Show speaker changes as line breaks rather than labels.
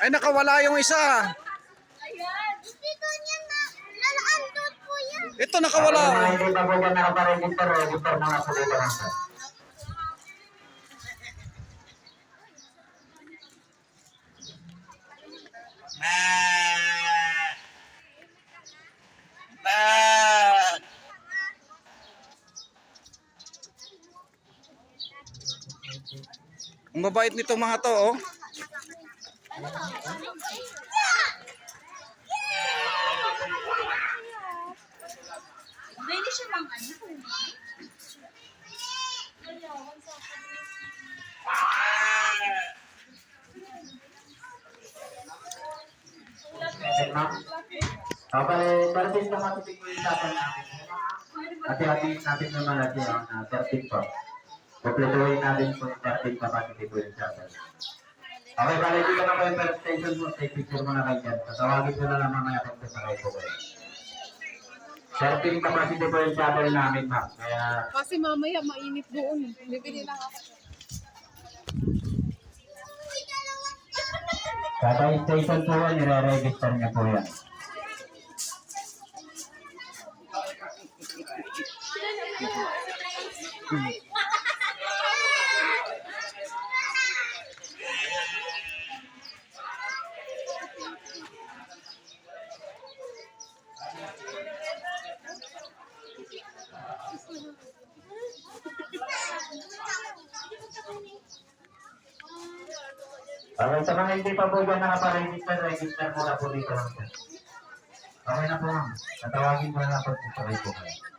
Ay, nakawala yung isa.
Ayan. Dito niya na. Lalaandot po yan.
Ito, nakawala.
Hindi pa po dyan nakaparegister. Register na nga po dito lang sir.
Ang mabait nitong mga to, oh.
Pwede siya lang ano.
Okay, parating na matitig ko yung dapat namin. Hati-hatiin natin naman natin ang 13 po. Kompletuhin natin po yung 13 capacity po yung dapat. Okay, bali dito na po yung first station po. Take picture mo na kayo dyan. Tatawagin ko na lang mamaya kung sasakay po kayo. 13 capacity po yung shuttle namin, ma'am. Kaya
Kasi mamaya mainit doon. Bibili lang ako.
kada station po yan, nire-register niya po yan. Okay, sa mga hindi pa po dyan nakaparegister, register muna po dito lang. Okay na po, ma'am. Tatawagin ko na lang po sa kayo po kayo.